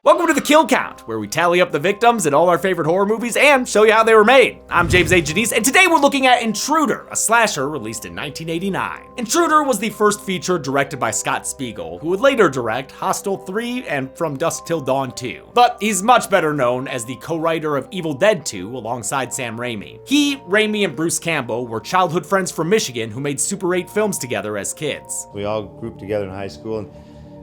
Welcome to the Kill Count, where we tally up the victims in all our favorite horror movies and show you how they were made. I'm James A. Janice, and today we're looking at Intruder, a slasher released in 1989. Intruder was the first feature directed by Scott Spiegel, who would later direct Hostel 3 and From Dusk Till Dawn 2. But he's much better known as the co-writer of Evil Dead 2 alongside Sam Raimi. He, Raimi, and Bruce Campbell were childhood friends from Michigan who made Super 8 films together as kids. We all grouped together in high school and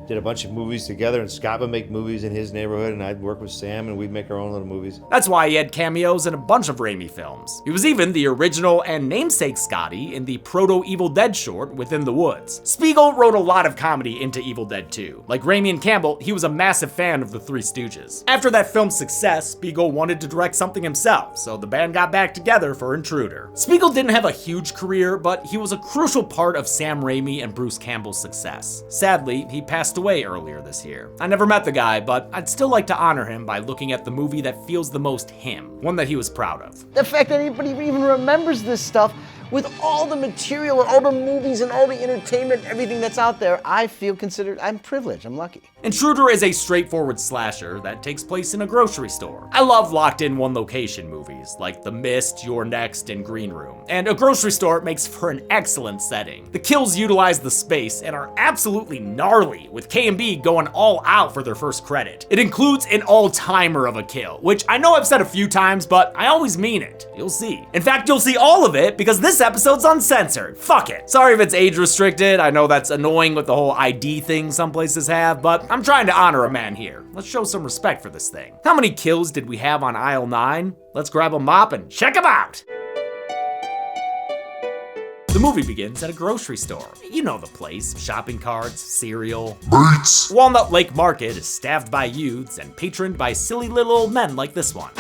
did a bunch of movies together, and Scott would make movies in his neighborhood, and I'd work with Sam, and we'd make our own little movies. That's why he had cameos in a bunch of Raimi films. He was even the original and namesake Scotty in the proto-Evil Dead short, Within the Woods. Spiegel wrote a lot of comedy into Evil Dead 2. Like Raimi and Campbell, he was a massive fan of the Three Stooges. After that film's success, Spiegel wanted to direct something himself, so the band got back together for Intruder. Spiegel didn't have a huge career, but he was a crucial part of Sam Raimi and Bruce Campbell's success. Sadly, he passed away earlier this year. I never met the guy, but I'd still like to honor him by looking at the movie that feels the most him, one that he was proud of. The fact that anybody even remembers this stuff, with all the material, all the movies and all the entertainment, everything that's out there, I feel I'm privileged, I'm lucky. Intruder is a straightforward slasher that takes place in a grocery store. I love locked in one location movies, like The Mist, You're Next, and Green Room. And a grocery store makes for an excellent setting. The kills utilize the space and are absolutely gnarly, with K&B going all out for their first credit. It includes an all-timer of a kill, which I know I've said a few times, but I always mean it. You'll see. In fact, you'll see all of it because this episode's uncensored. Fuck it. Sorry if it's age restricted. I know that's annoying with the whole ID thing some places have, but I'm trying to honor a man here. Let's show some respect for this thing. How many kills did we have on aisle 9? Let's grab a mop and check them out. The movie begins at a grocery store. You know the place. Shopping carts, cereal. Mates. Walnut Lake Market is staffed by youths and patroned by silly little old men like this one.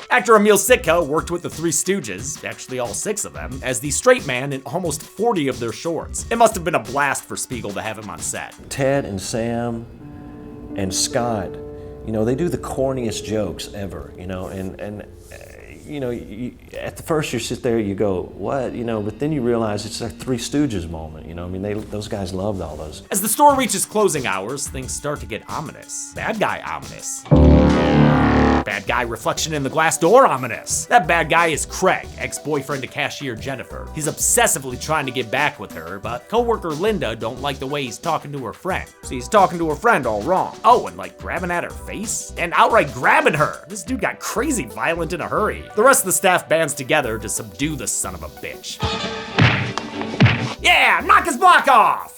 Actor Emil Sitka worked with the Three Stooges, actually all 6 of them, as the straight man in almost 40 of their shorts. It must have been a blast for Spiegel to have him on set. Ted and Sam and Scott, you know, they do the corniest jokes ever, you know, and you know, at the first you sit there, you go, what, you know, but then you realize it's a Three Stooges moment, you know, I mean, those guys loved all those. As the store reaches closing hours, things start to get ominous. Bad guy ominous. Bad guy reflection in the glass door ominous. That bad guy is Craig, ex-boyfriend to cashier Jennifer. He's obsessively trying to get back with her, but coworker Linda don't like the way he's talking to her friend. So he's talking to her friend all wrong. Oh, and like grabbing at her face? And outright grabbing her. This dude got crazy violent in a hurry. The rest of the staff bands together to subdue the son of a bitch. Yeah, knock his block off!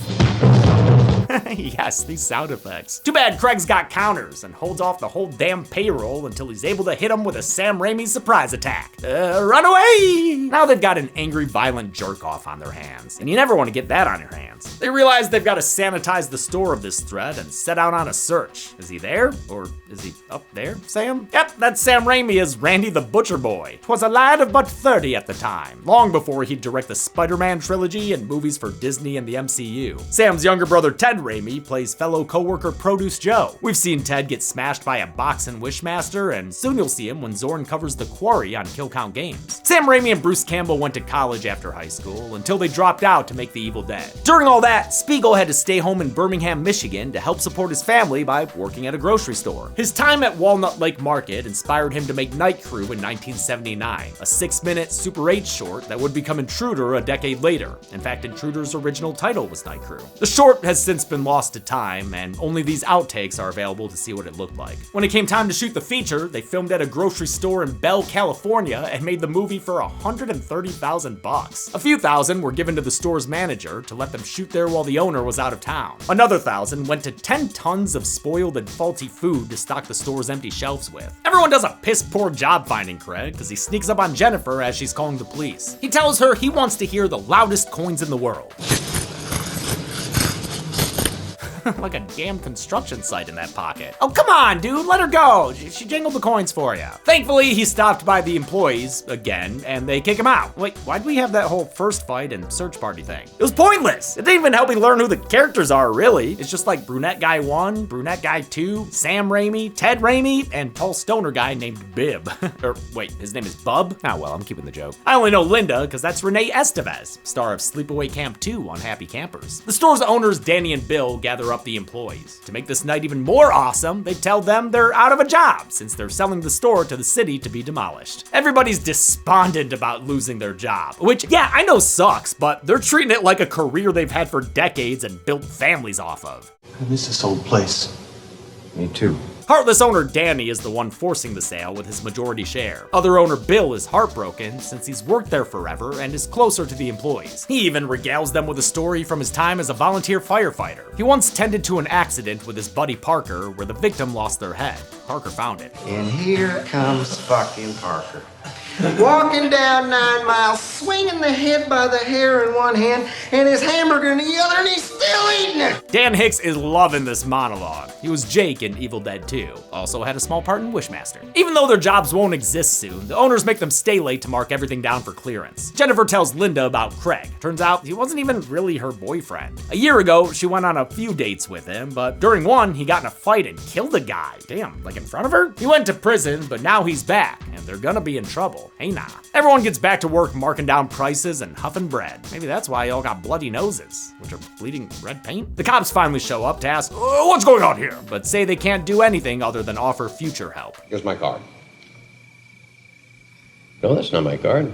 Yes, these sound effects. Too bad Craig's got counters and holds off the whole damn payroll until he's able to hit him with a Sam Raimi surprise attack. Run away! Now they've got an angry, violent jerk-off on their hands, and you never want to get that on your hands. They realize they've got to sanitize the store of this threat and set out on a search. Is he there? Or is he up there, Sam? Yep, that's Sam Raimi as Randy the Butcher Boy. 'Twas a lad of but 30 at the time, long before he'd direct the Spider-Man trilogy and movies for Disney and the MCU. Sam's younger brother Ted Raimi plays fellow co-worker Produce Joe. We've seen Ted get smashed by a box and Wishmaster, and soon you'll see him when Zorn covers The Quarry on Kill Count Games. Sam Raimi and Bruce Campbell went to college after high school until they dropped out to make The Evil Dead. During all that, Spiegel had to stay home in Birmingham, Michigan to help support his family by working at a grocery store. His time at Walnut Lake Market inspired him to make Night Crew in 1979, a 6-minute Super 8 short that would become Intruder a decade later. In fact, Intruder's original title was Night Crew. The short has since been lost to time, and only these outtakes are available to see what it looked like. When it came time to shoot the feature, they filmed at a grocery store in Bell, California, and made the movie for $130,000. A few thousand were given to the store's manager to let them shoot there while the owner was out of town. Another 1,000 went to 10 tons of spoiled and faulty food to stock the store's empty shelves with. Everyone does a piss poor job finding Craig, because he sneaks up on Jennifer as she's calling the police. He tells her he wants to hear the loudest coins in the world. Like a damn construction site in that pocket. Oh, come on, dude, let her go. She jingled the coins for you. Thankfully, he's stopped by the employees again, and they kick him out. Wait, why'd we have that whole first fight and search party thing? It was pointless. It didn't even help me learn who the characters are, really. It's just like Brunette Guy 1, Brunette Guy 2, Sam Raimi, Ted Raimi, and tall stoner guy named Bib. Or wait, his name is Bub? Oh well, I'm keeping the joke. I only know Linda because that's Renee Estevez, star of Sleepaway Camp 2 on Happy Campers. The store's owners, Danny and Bill, gather up the employees. To make this night even more awesome, they tell them they're out of a job since they're selling the store to the city to be demolished. Everybody's despondent about losing their job, which, yeah, I know sucks, but they're treating it like a career they've had for decades and built families off of. I miss this old place. Me too. Heartless owner Danny is the one forcing the sale with his majority share. Other owner Bill is heartbroken since he's worked there forever and is closer to the employees. He even regales them with a story from his time as a volunteer firefighter. He once tended to an accident with his buddy Parker where the victim lost their head. Parker found it. And here comes fucking Parker. Walking down 9 miles, swinging the head by the hair in one hand and his hamburger in the other, and he's still eating it! Dan Hicks is loving this monologue. He was Jake in Evil Dead 2. Also had a small part in Wishmaster. Even though their jobs won't exist soon, the owners make them stay late to mark everything down for clearance. Jennifer tells Linda about Craig. Turns out he wasn't even really her boyfriend. A year ago, she went on a few dates with him, but during one, he got in a fight and killed a guy. Damn, like in front of her? He went to prison, but now he's back, and they're gonna be in trouble. Hey nah. Everyone gets back to work marking down prices and huffing bread. Maybe that's why y'all got bloody noses, which are bleeding red paint. The cops finally show up to ask, what's going on here? But say they can't do anything other than offer future help. Here's my card. No, that's not my card.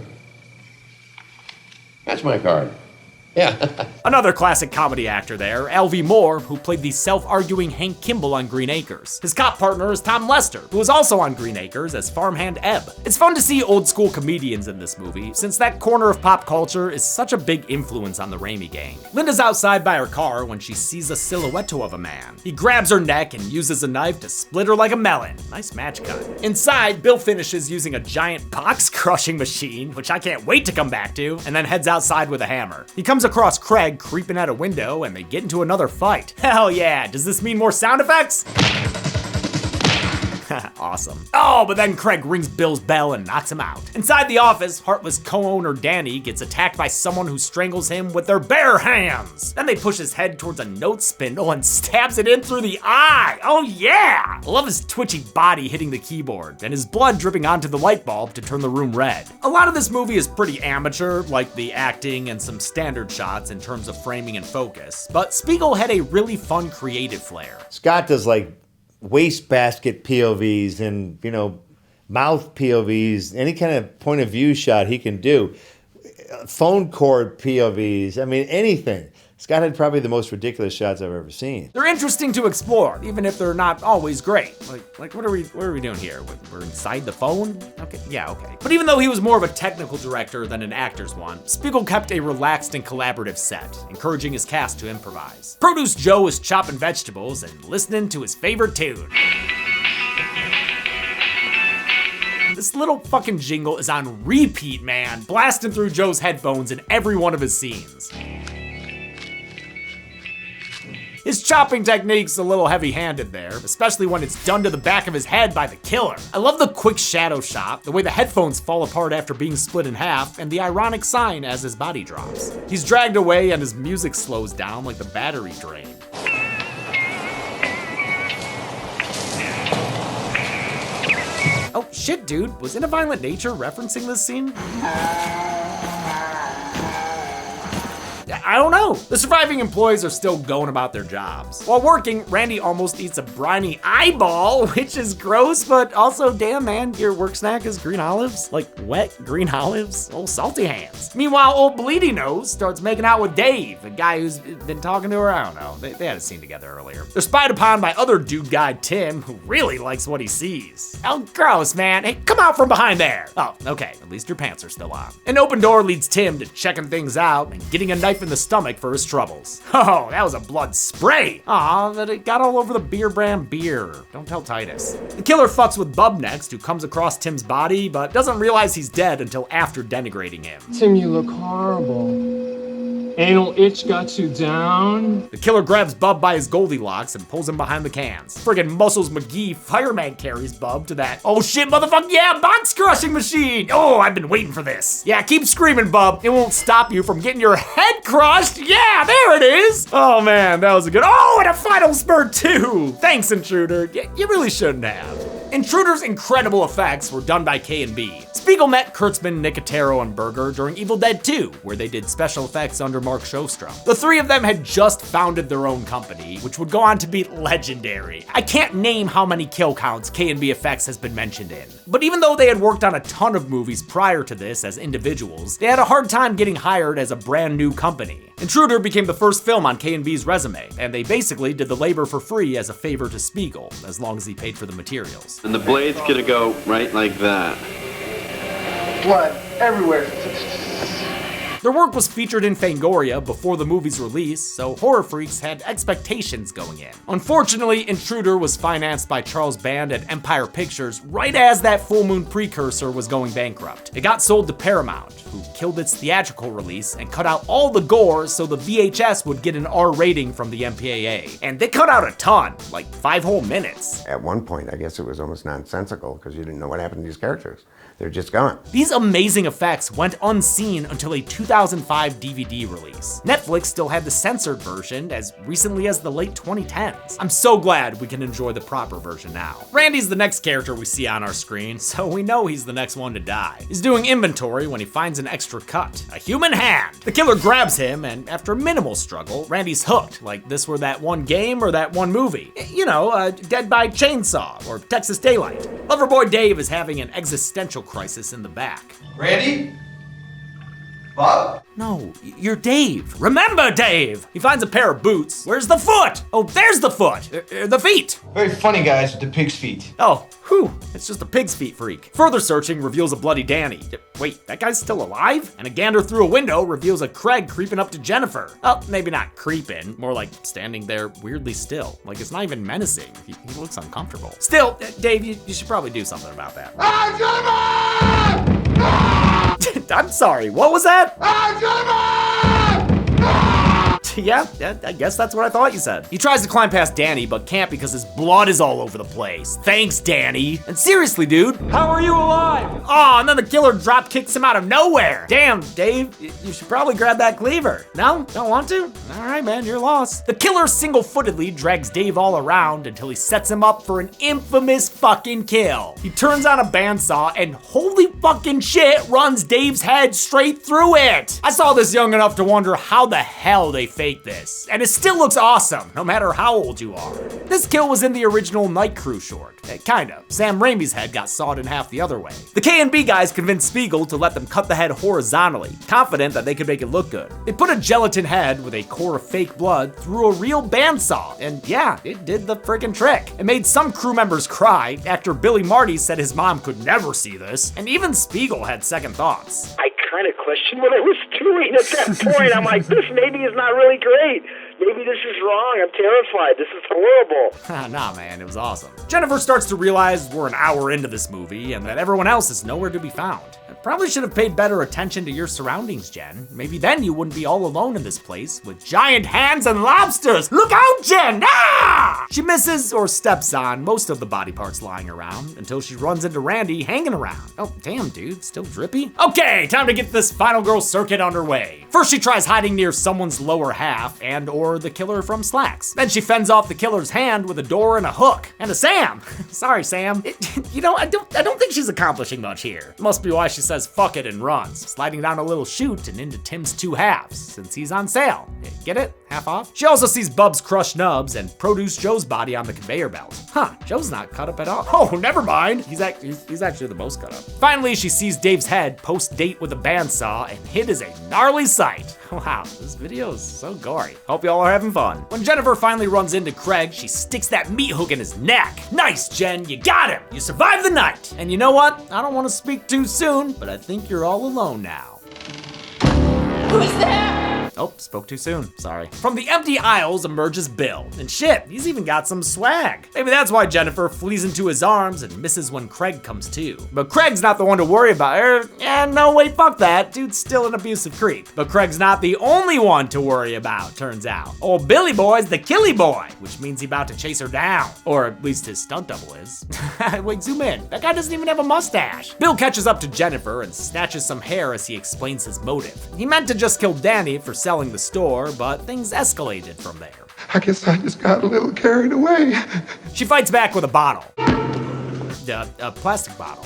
That's my card. Yeah. Another classic comedy actor there, L.V. Moore, who played the self-arguing Hank Kimball on Green Acres. His cop partner is Tom Lester, who was also on Green Acres as farmhand Ebb. It's fun to see old school comedians in this movie, since that corner of pop culture is such a big influence on the Raimi gang. Linda's outside by her car when she sees a silhouette of a man. He grabs her neck and uses a knife to split her like a melon. Nice match cut. Inside, Bill finishes using a giant box crushing machine, which I can't wait to come back to, and then heads outside with a hammer. He comes across Craig creeping out a window and they get into another fight. Hell yeah, does this mean more sound effects? Awesome. Oh, but then Craig rings Bill's bell and knocks him out. Inside the office, heartless co-owner Danny gets attacked by someone who strangles him with their bare hands. Then they push his head towards a note spindle and stabs it in through the eye. Oh yeah! I love his twitchy body hitting the keyboard and his blood dripping onto the light bulb to turn the room red. A lot of this movie is pretty amateur, like the acting and some standard shots in terms of framing and focus, but Spiegel had a really fun creative flair. Scott does like wastebasket POVs and, you know, mouth POVs, any kind of point of view shot he can do. Phone cord POVs, I mean, anything. Scott had probably the most ridiculous shots I've ever seen. They're interesting to explore, even if they're not always great. Like what are we doing here? We're inside the phone? Okay, yeah, okay. But even though he was more of a technical director than an actor's one, Spiegel kept a relaxed and collaborative set, encouraging his cast to improvise. Produce Joe is chopping vegetables and listening to his favorite tune. This little fucking jingle is on repeat, man, blasting through Joe's headphones in every one of his scenes. His chopping technique's a little heavy-handed there, especially when it's done to the back of his head by the killer. I love the quick shadow shot, the way the headphones fall apart after being split in half, and the ironic sign as his body drops. He's dragged away and his music slows down like the battery drain. Oh shit, dude, was In a Violent Nature referencing this scene? I don't know. The surviving employees are still going about their jobs. While working, Randy almost eats a briny eyeball, which is gross, but also, damn man, your work snack is green olives? Like wet green olives? Old salty hands. Meanwhile, old Bleedy Nose starts making out with Dave, a guy who's been talking to her, I don't know. They had a scene together earlier. They're spied upon by other dude guy Tim, who really likes what he sees. Oh, gross, man. Hey, come out from behind there. Oh, okay, at least your pants are still on. An open door leads Tim to checking things out and getting a knife in the stomach for his troubles. Oh, that was a blood spray. Aw, but it got all over the beer brand beer. Don't tell Titus. The killer fucks with Bub next, who comes across Tim's body, but doesn't realize he's dead until after denigrating him. Tim, you look horrible. Anal itch got you down. The killer grabs Bub by his Goldilocks and pulls him behind the cans. Friggin' Muscles McGee fireman carries Bub to that oh shit motherfucker yeah box crushing machine. Oh, I've been waiting for this. Yeah, keep screaming, Bub. It won't stop you from getting your head crushed. Yeah, there it is. Oh man, that was a good. Oh, and a final spurt too. Thanks, Intruder. You really shouldn't have. Intruder's incredible effects were done by K&B. Spiegel met Kurtzman, Nicotero, and Berger during Evil Dead 2, where they did special effects under Mark Shostrom. The three of them had just founded their own company, which would go on to be legendary. I can't name how many kill counts K&B Effects has been mentioned in. But even though they had worked on a ton of movies prior to this as individuals, they had a hard time getting hired as a brand new company. Intruder became the first film on K&B's resume, and they basically did the labor for free as a favor to Spiegel, as long as he paid for the materials. And the blade's gonna go right like that. Blood everywhere. Their work was featured in Fangoria before the movie's release, so horror freaks had expectations going in. Unfortunately, Intruder was financed by Charles Band at Empire Pictures right as that Full Moon precursor was going bankrupt. It got sold to Paramount, who killed its theatrical release and cut out all the gore so the VHS would get an R rating from the MPAA. And they cut out a ton, like 5 whole minutes. At one point, I guess it was almost nonsensical because you didn't know what happened to these characters. They're just gone. These amazing effects went unseen until a 2005 DVD release. Netflix still had the censored version as recently as the late 2010s. I'm so glad we can enjoy the proper version now. Randy's the next character we see on our screen, so we know he's the next one to die. He's doing inventory when he finds an extra cut, a human hand. The killer grabs him, and after minimal struggle, Randy's hooked, like this were that one game or that one movie. You know, Dead by Chainsaw or Texas Daylight. Loverboy Dave is having an existential crisis in the back. Randy? Bob? No, you're Dave. Remember Dave! He finds a pair of boots. Where's the foot? Oh, there's the foot. The feet. Very funny guys with the pig's feet. Oh, whew, it's just a pig's feet freak. Further searching reveals a bloody Danny. Wait, that guy's still alive? And a gander through a window reveals a Craig creeping up to Jennifer. Oh, maybe not creeping, more like standing there weirdly still. Like it's not even menacing. He looks uncomfortable. Still, Dave, you should probably do something about that. I'm sorry, what was that? Yeah, I guess that's what I thought you said. He tries to climb past Danny, but can't because his blood is all over the place. Thanks, Danny. And seriously, dude. How are you alive? Oh, and then the killer drop kicks him out of nowhere. Damn, Dave, you should probably grab that cleaver. No? Don't want to? All right, man, you're lost. The killer single-footedly drags Dave all around until he sets him up for an infamous fucking kill. He turns on a bandsaw and holy fucking shit runs Dave's head straight through it. I saw this young enough to wonder how the hell they faked this, and it still looks awesome, no matter how old you are. This kill was in the original Night Crew short. Kinda. Sam Raimi's head got sawed in half the other way. The K&B guys convinced Spiegel to let them cut the head horizontally, confident that they could make it look good. They put a gelatin head with a core of fake blood through a real bandsaw, and yeah, it did the friggin' trick. It made some crew members cry. Actor Billy Marty said his mom could never see this, and even Spiegel had second thoughts. I kind of questioned what I was doing at that point. I'm like, this maybe is not really great. Maybe this is wrong. I'm terrified. This is horrible. Nah, man, it was awesome. Jennifer starts to realize we're an hour into this movie and that everyone else is nowhere to be found. I probably should have paid better attention to your surroundings, Jen. Maybe then you wouldn't be all alone in this place with giant hands and lobsters. Look out, Jen! Ah! She misses or steps on most of the body parts lying around until she runs into Randy hanging around. Oh, damn, dude, still drippy? Okay, time to get this final girl circuit underway. First, she tries hiding near someone's lower half and or the killer from Slacks. Then she fends off the killer's hand with a door and a hook. And a Sam. Sorry, Sam. I don't think she's accomplishing much here. Must be why she says fuck it and runs, sliding down a little chute and into Tim's 2 halves, since he's on sale. Get it? Half off? She also sees Bub's crushed nubs and Produce Joe's body on the conveyor belt. Huh, Joe's not cut up at all. Oh, never mind. He's actually the most cut up. Finally, she sees Dave's head post-date with a bandsaw, and it is a gnarly sight. Wow, this video is so gory. Hope y'all are having fun. When Jennifer finally runs into Craig, she sticks that meat hook in his neck. Nice, Jen, you got him. You survived the night. And you know what? I don't want to speak too soon, but I think you're all alone now. Who's there? Oh, spoke too soon. Sorry. From the empty aisles emerges Bill. And shit, he's even got some swag. Maybe that's why Jennifer flees into his arms and misses when Craig comes to. But Craig's not the one to worry about her. Yeah, no, wait, fuck that. Dude's still an abusive creep. But Craig's not the only one to worry about, turns out. Old Billy Boy's the killy boy, which means he's about to chase her down. Or at least his stunt double is. Wait, zoom in. That guy doesn't even have a mustache. Bill catches up to Jennifer and snatches some hair as he explains his motive. He meant to just kill Danny for selling the store, but things escalated from there. I guess I just got a little carried away. She fights back with a bottle. A plastic bottle.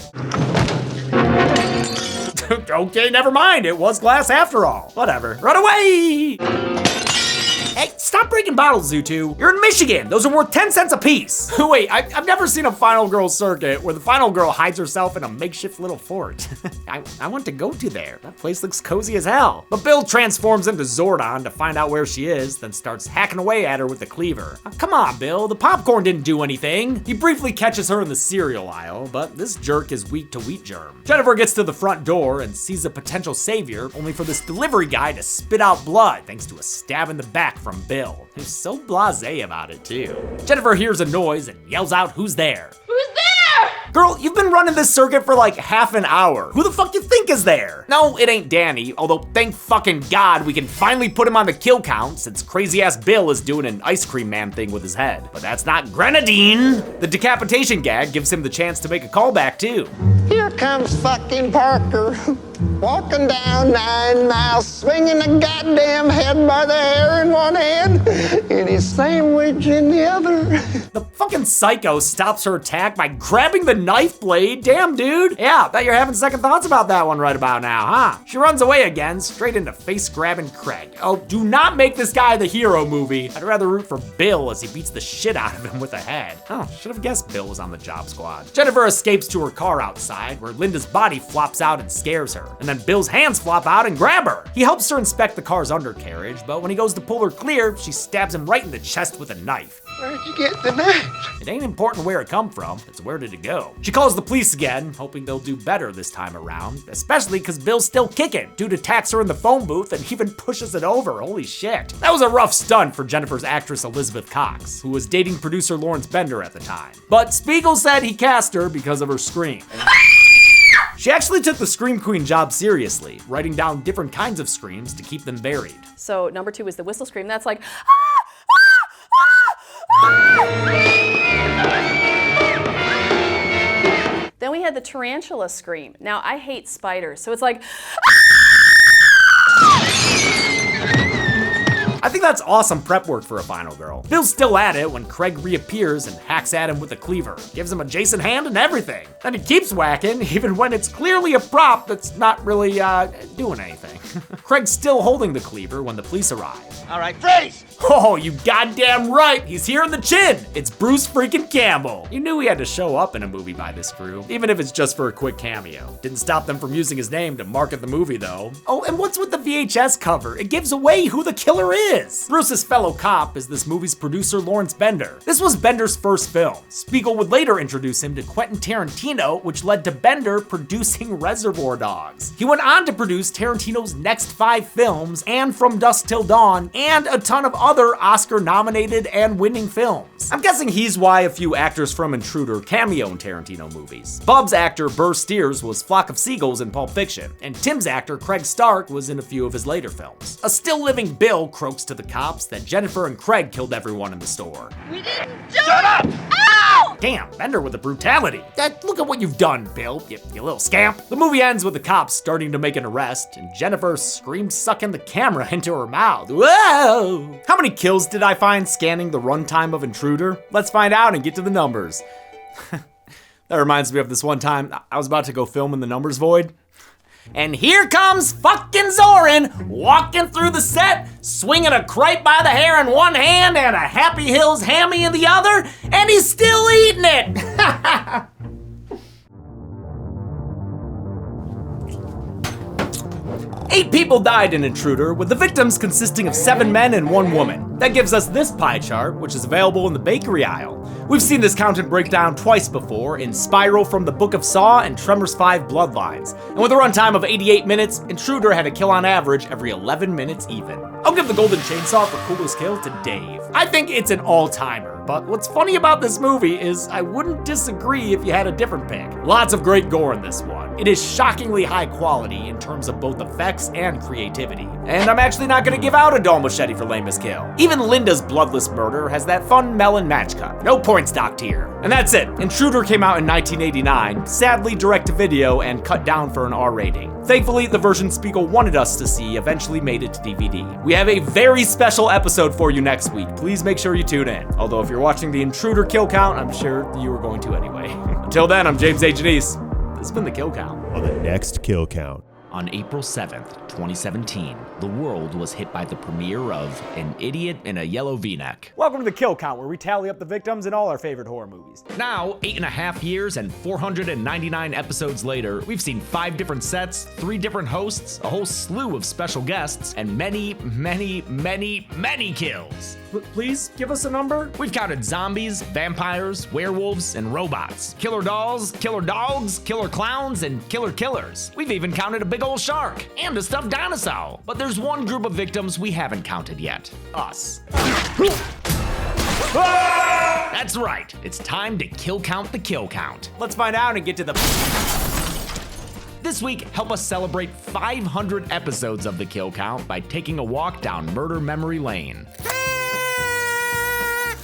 Okay, never mind. It was glass after all. Whatever. Run away! Hey, stop breaking bottles, Zutu. You're in Michigan. Those are worth 10 cents a piece. Wait, I've never seen a final girl circuit where the final girl hides herself in a makeshift little fort. I want to go to there. That place looks cozy as hell. But Bill transforms into Zordon to find out where she is, then starts hacking away at her with the cleaver. Oh, come on, Bill. The popcorn didn't do anything. He briefly catches her in the cereal aisle, but this jerk is weak to wheat germ. Jennifer gets to the front door and sees a potential savior, only for this delivery guy to spit out blood thanks to a stab in the back from Bill, who's so blasé about it too. Jennifer hears a noise and yells out, "Who's there?" "Who's there?" Girl, you've been running this circuit for like half an hour. Who the fuck you think is there? No, it ain't Danny, although thank fucking God we can finally put him on the kill count since crazy ass Bill is doing an ice cream man thing with his head. But that's not grenadine. The decapitation gag gives him the chance to make a callback too. Here comes fucking Parker, walking down 9 miles, swinging a goddamn head by the hair in one hand and his sandwich in the other. The fucking psycho stops her attack by grabbing the knife blade. Damn, dude. Yeah, bet you're having second thoughts about that one right about now, huh? She runs away again, straight into face-grabbing Craig. Oh, do not make this guy the hero movie. I'd rather root for Bill as he beats the shit out of him with a head. Oh, should have guessed Bill was on the job squad. Jennifer escapes to her car outside, where Linda's body flops out and scares her. And then Bill's hands flop out and grab her. He helps her inspect the car's undercarriage, but when he goes to pull her clear, she stabs him right in the chest with a knife. Where'd you get the knife? It ain't important where it come from, it's where did it go. She calls the police again, hoping they'll do better this time around, especially because Bill's still kicking. Dude attacks her in the phone booth and even pushes it over, holy shit. That was a rough stunt for Jennifer's actress Elizabeth Cox, who was dating producer Lawrence Bender at the time. But Spiegel said he cast her because of her scream. She actually took the Scream Queen job seriously, writing down different kinds of screams to keep them varied. So number 2 is the whistle scream. That's like, Then we had the tarantula scream. Now I hate spiders, so it's like, I think that's awesome prep work for a final girl. Bill's still at it when Craig reappears and hacks at him with a cleaver. Gives him a Jason hand and everything. Then he keeps whacking, even when it's clearly a prop that's not really, doing anything. Craig's still holding the cleaver when the police arrive. All right, freeze! Oh, you goddamn right, he's here in the chin. It's Bruce freaking Campbell. You knew he had to show up in a movie by this crew, even if it's just for a quick cameo. Didn't stop them from using his name to market the movie though. Oh, and what's with the VHS cover? It gives away who the killer is. Bruce's fellow cop is this movie's producer Lawrence Bender. This was Bender's first film. Spiegel would later introduce him to Quentin Tarantino, which led to Bender producing Reservoir Dogs. He went on to produce Tarantino's next 5 films and From Dusk Till Dawn, and a ton of other Oscar-nominated and winning films. I'm guessing he's why a few actors from Intruder cameo in Tarantino movies. Bub's actor Burr Steers was Flock of Seagulls in Pulp Fiction, and Tim's actor Craig Stark was in a few of his later films. A still-living Bill croaks to the cops that Jennifer and Craig killed everyone in the store. We didn't do it! Shut up! Ow! Damn, Bender with the brutality. Look at what you've done, Bill, you little scamp. The movie ends with the cops starting to make an arrest, and Jennifer screams sucking the camera into her mouth. Whoa! How many kills did I find scanning the runtime of Intruder? Let's find out and get to the numbers. That reminds me of this one time I was about to go film in the numbers void. And here comes fucking Zorin walking through the set, swinging a crepe by the hair in one hand and a Happy Hills hammy in the other, and he's still eating it. 8 people died in Intruder, with the victims consisting of 7 men and 1 woman. That gives us this pie chart, which is available in the bakery aisle. We've seen this count and breakdown twice before, in Spiral from the Book of Saw and Tremors 5 Bloodlines. And with a runtime of 88 minutes, Intruder had a kill on average every 11 minutes even. I'll give the golden chainsaw for coolest kill to Dave. I think it's an all-timer, but what's funny about this movie is I wouldn't disagree if you had a different pick. Lots of great gore in this one. It is shockingly high quality in terms of both effects and creativity. And I'm actually not gonna give out a dull machete for lamest kill. Even Linda's bloodless murder has that fun melon match cut. No points docked here. And that's it. Intruder came out in 1989, sadly direct to video and cut down for an R rating. Thankfully, the version Spiegel wanted us to see eventually made it to DVD. We have a very special episode for you next week. Please make sure you tune in. Although if you're watching the Intruder kill count, I'm sure you are going to anyway. Until then, I'm James A. Janice. This has been the Kill Count. On the next Kill Count. On April 7th, 2017, the world was hit by the premiere of An Idiot in a Yellow V-Neck. Welcome to the Kill Count, where we tally up the victims in all our favorite horror movies. Now, 8.5 years and 499 episodes later, we've seen 5 different sets, 3 different hosts, a whole slew of special guests, and many, many, many, many kills. Please give us a number. We've counted zombies, vampires, werewolves, and robots. Killer dolls, killer dogs, killer clowns, and killer killers. We've even counted a big old shark and a stuffed dinosaur. But there's one group of victims we haven't counted yet. Us. That's right. It's time to kill count the kill count. Let's find out and get to the... This week, help us celebrate 500 episodes of the Kill Count by taking a walk down Murder Memory Lane.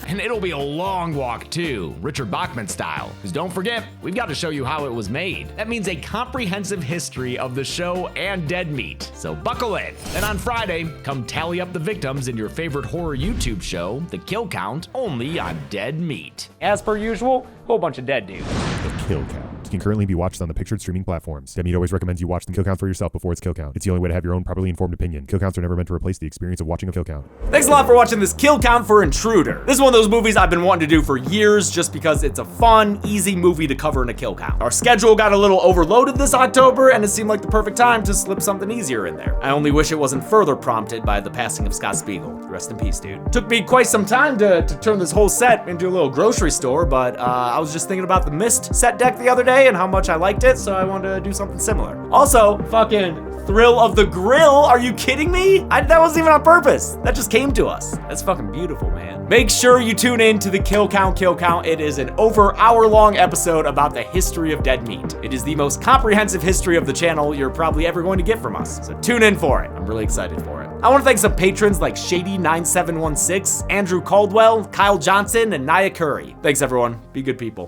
And it'll be a long walk too, Richard Bachman style. Because don't forget, we've got to show you how it was made. That means a comprehensive history of the show and dead meat. So buckle in. Then on Friday, come tally up the victims in your favorite horror YouTube show, The Kill Count, only on Dead Meat. As per usual, whole bunch of dead dudes. The Kill Count can currently be watched on the pictured streaming platforms. Dead Meat always recommends you watch the Kill Count for yourself before it's Kill Count. It's the only way to have your own properly informed opinion. Kill Counts are never meant to replace the experience of watching a Kill Count. Thanks a lot for watching this Kill Count for Intruder. This is one of those movies I've been wanting to do for years just because it's a fun, easy movie to cover in a Kill Count. Our schedule got a little overloaded this October and it seemed like the perfect time to slip something easier in there. I only wish it wasn't further prompted by the passing of Scott Spiegel. Rest in peace, dude. Took me quite some time to turn this whole set into a little grocery store, but I was just thinking about the Mist set deck the other day and how much I liked it, so I wanted to do something similar. Also, fucking Thrill of the Grill, are you kidding me? That wasn't even on purpose. That just came to us. That's fucking beautiful, man. Make sure you tune in to the Kill Count. It is an over hour-long episode about the history of dead meat. It is the most comprehensive history of the channel you're probably ever going to get from us, so tune in for it. I'm really excited for it. I want to thank some patrons like Shady9716, Andrew Caldwell, Kyle Johnson, and Nia Curry. Thanks, everyone. Be good people.